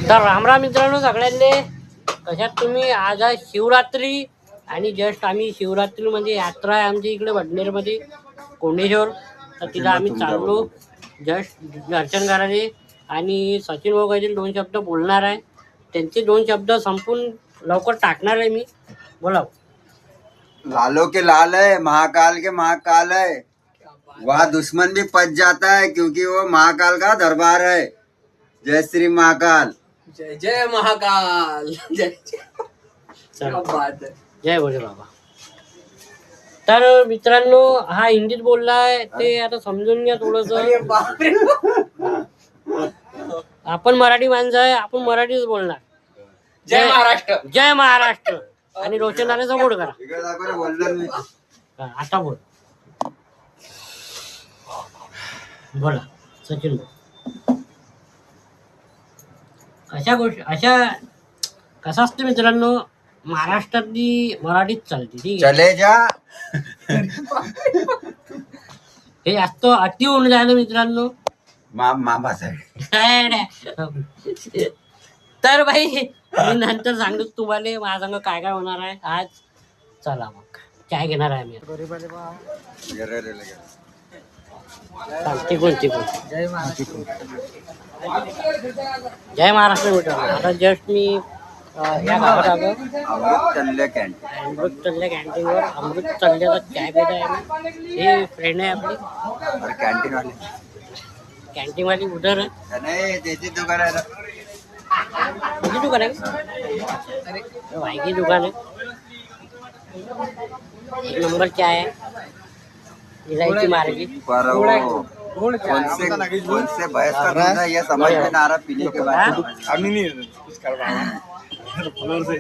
तर रामराम मित्रांनो सगळ्यांनी, कशात तुम्ही? आज आहे शिवरात्री आणि जस्ट आम्ही शिवरात्रीमध्ये यात्रा आहे आमच्या इकडे वडनेरमध्ये कोंडेश्वर. तर तिथं आम्ही चाललो जस्ट दर्शन करायचे आणि सचिन भाऊ काही 2 शब्द बोलणार आहे. त्यांचे 2 शब्द संपून लवकर टाकणार आहे मी. बोला. लालो के लाल है, महाकाल के महाकाल है, वहाँ दुश्मन भी पच जाता है क्योंकि वो महाकाल का दरबार है. जय श्री महाकाल. जय जय महाकाल. जय चला. बात है. जय भोले बाबा. तर मित्रांनो, हा हिंदीत बोललाय ते आता समजून घ्या थोडस. बापरे. आपण मराठी माणसं आहे, आपण मराठीच बोलणार. जय महाराष्ट्र. जय महाराष्ट्र. आणि रोशनदाने सपोर्ट करा. इकडे दाखव रे, बोलणार मी. आता बोल. बोला सचिन भाऊ. अशा गोष्टी अशा कसं असतं मित्रांनो, महाराष्ट्रातली मराठीच चालते. ठीक आहे. चले जा. हे जास्त अति होऊन जायला मित्रांनो. मामा साहेब. तर भाई मी नंतर सांगतो तुम्हाला माझ्या संग काय काय होणार आहे आज. चला मग काय घेणार आहे आम्ही. तिकून जय महाराष्ट्र. जय महाराष्ट्र मित्रांनो. आता जस्ट मी या गावात आलो. अमृत चल्ले कॅन्टीन. अमृत चल्ल्या कॅन्टीनवर अमृत चल्ल्याचा चाय पित आहे आम्ही. हे फ्रेंड आहे आपली और कॅन्टीन वाले कॅन्टीन वाली उधर आहे. नाही, त्याची दुकान आहे ना. किती दुकान आहे? वाईकी दुकान आहे. 1 नंबर चाय आहे. इलायची मार्गी. पर वो कौन से भैंस का दूध है ये समझ में ना आ रहा पीने के बाद.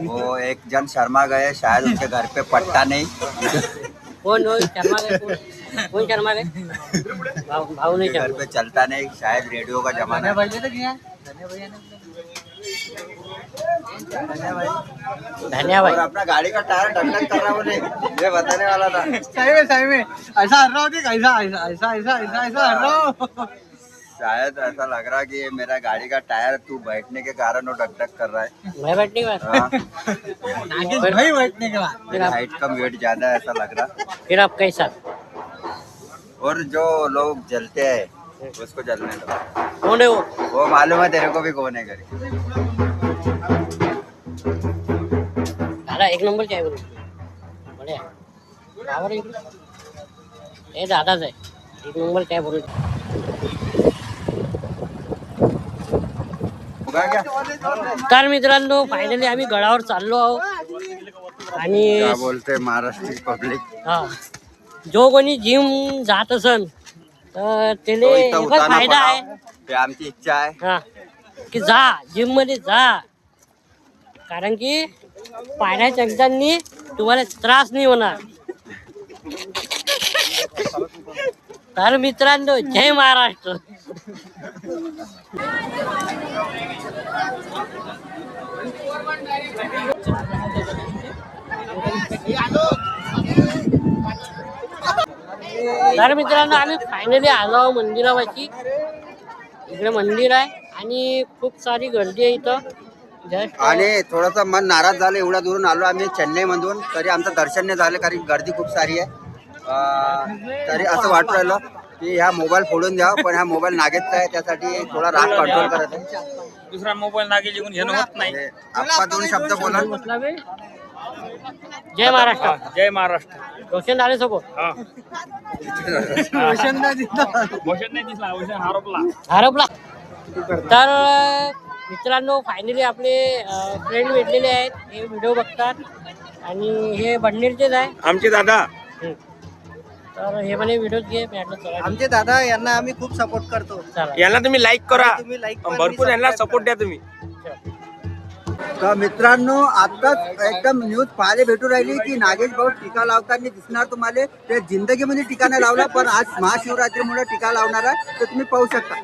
वो एक जन शर्मा गए, शायद उनके घर पे पट्टा नहीं. कोण हो शर्मा गए? कोण शर्मा गए? भाऊ नाही घर शर्मा. पे चलता नहीं, शायद रेडियो का जमाना है. धन्यवाद. और अपना गाड़ी का टायर ढक कर रहा बोले, ये बताने वाला था. सही में ऐसा हर रहा हूँ. ऐसा हर रहा हूँ. शायद ऐसा लग रहा कि ये मेरा गाड़ी का टायर तू बैठने के कारण वो ढक कर रहा है. मैं बैठने के बाद हाँ, भाई बैठने के बाद फिर आप हाइट कम वेट ज्यादा है ऐसा लग रहा. फिर आप कैसा? और जो लोग जलते हैं उसको जलने दो. कौन है वो? वो मालूम है तेरे को भी कौन है करके. दादा 1 नंबर चाय बोलू. बढिया. गावावर इकडे हे दादाच आहे. 1 नंबर चाय बोलू. होगा क्या? तर मित्रांनो फायनली आम्ही गडावर चाललो आहोत. आणि क्या बोलते महाराष्ट्र पब्लिक. हा, जो कोणी जिम जात असन तर त्याला तो इथं एकच उताना फायदा आहे. पडाव. ते आमची इच्छा आहे. हा, की जा जिम मध्ये जा. कारण की पाण्याच्या चमच्यांनी तुम्हाला त्रास नाही होणार. तर मित्रांनो जय महाराष्ट्र. तर मित्रांनो आम्ही फायनली आलो मंदिरापाशी. इकडे मंदिर आहे आणि खूप सारी गर्दी आहे इथं. जस्ट आणि थोडंसं मन नाराज झालं, एवढ्या दुरून आलो आम्ही चेन्नई मधून, तरी आमचं दर्शन नाही झालं कारण गर्दी खूप सारी आहे. तरी असं वाटू राहिलं की ह्या मोबाईल फोडून द्या, पण ह्या मोबाईल नागेचा आहे त्यासाठी थोडा राग कंट्रोल करत आहे. दुसरा मोबाईल नागे लिहून घेणं होत नाही. आपला 2 शब्द बोला. बसला बे. जय महाराष्ट्र. जय महाराष्ट्र. रोशन आले सगो भूषण नाही दिसला. भूषण हरपला. हरपला. तर मित्रांनो फायनली आपले फ्रेंड भेटलेले आहेत. हे व्हिडिओ बघतात आणि हे बडनेरचेच आहे आमचे दादा. तर हे म्हणे व्हिडिओ घे. मी म्हटलं चला आमचे दादा यांना आम्ही खूप सपोर्ट करतो. चला. यांना तुम्ही लाईक करा. तुम्ही लाईक भरपूर यांना सपोर्ट द्या तुम्ही. तर मित्रांनो आताच एकदम न्यूज पाहायला भेटू राहिली की नागेश भाऊ टीका लावताना दिसणार तुम्हाला. ते जिंदगीमध्ये टीका नाही लावला, पण आज महाशिवरात्रीमुळे टीका लावणार आहे. तर तुम्ही पाहू शकता.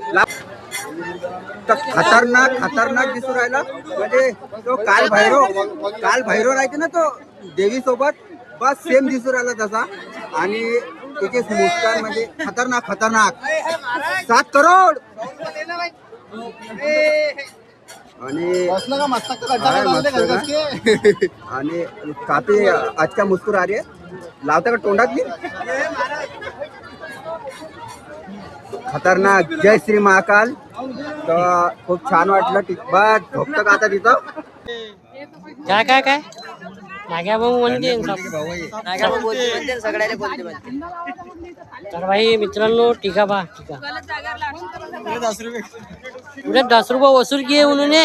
तर खतरनाक दिसू राहिला. म्हणजे तो काल भैरव राहते ना, तो देवी सोबत बस सेम दिसू राहिला तसा. आणि त्याचे मुस्कान म्हणजे खतरनाक. 7 करोड. आणि बसलं का मस्त हाय, मस्त ना? आणि काफी अच्छा मुस्कुरा रही है. लावता का तोंडात मी खतरनाक. जय श्री महाकाल. तर खूप छान वाटलं. बस झोपतं का आता तिथं. काय काय काय नाग्या भाऊ म्हणते तर भाई मित्रांनो टीका पहा टीका उद्या 10 रुपये वसूल किए उन्होंने.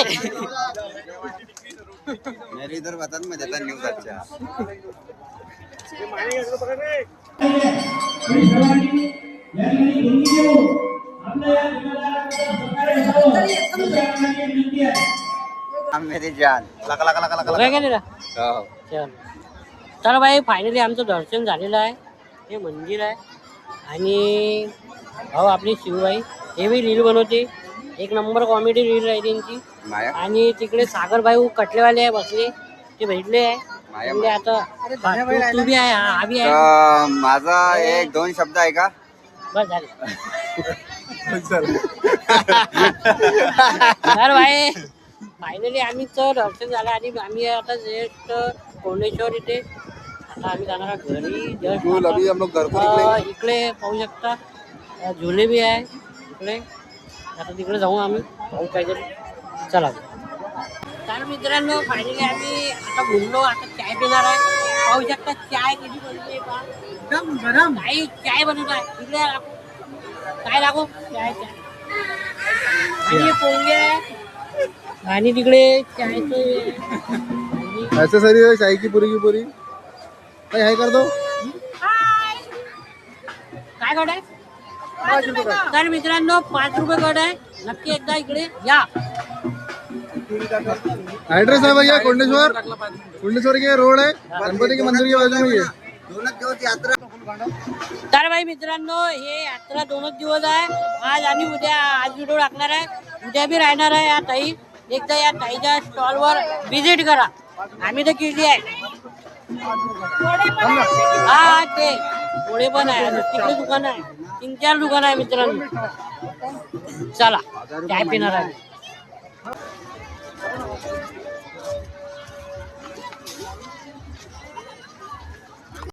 मेरे इधर वतन में देता न्यूज अच्छा. मेरी जान लका लका लका लका. काय केलेला हो. चल तर भाई फायनली आमचं दर्शन झालेलं आहे. हे मंदिर आहे आणि भाऊ आपली शिवबाई हे बी रील बनवते. एक नंबर कॉमेडी रील आहे त्यांची. माया आणि तिकडे सागर भाई कटलेवाले आहे बसले ते भेटले आहे. माया म्हणजे आता तू बी आहे हा बी आहे. तर माझा एक दोन शब्द आहे का. बस झाले तर भाई फायनली आम्हीचं दर्शन झालं आणि आम्ही आता जस्ट कोंडेश्वर इथे आता आम्ही जाणार आहोत घरी. जस्ट इकडे पाहू शकता झुले बी आहे इकडे. आता तिकडे जाऊ आम्ही पाहू काहीतरी. चला तर मित्रांनो फायनली आम्ही आता घुमलो. आता चाय पिणार आहे. पाहू शकता चाय कशी बनते पहा. एकदम गरम. काही चाय बनवत आहे इकडे दाखव. काय दाखव चाय चाय आणि पोंगे आहे आणि तिकडे चायचं ऐसे सरी है चाय की पूरी भाई हाय कर दो. काय गड आहे तर मित्रांनो 5 रुपये गड आहे. नक्की एकदा इकडे या. एड्रेस है भैया कोंडेश्वर के रोड है गणपति के मंदिर के बाजू में ये. दोनच दिवस यात्रा. तर भाई मित्रांनो हे यात्रा 2च दिवस आहे. आज आणि उद्या आज व्हिडिओ टाकणार आहे. उद्या बी राहणार आहे या ताई. एकदा या ताईच्या स्टॉलवर व्हिजिट करा. आम्ही तर केली आहे. हा ते पोळे पण आहे. तिकडे दुकान आहे. 3-4 दुकान आहे मित्रांनो. चला चाय पिणार आहे.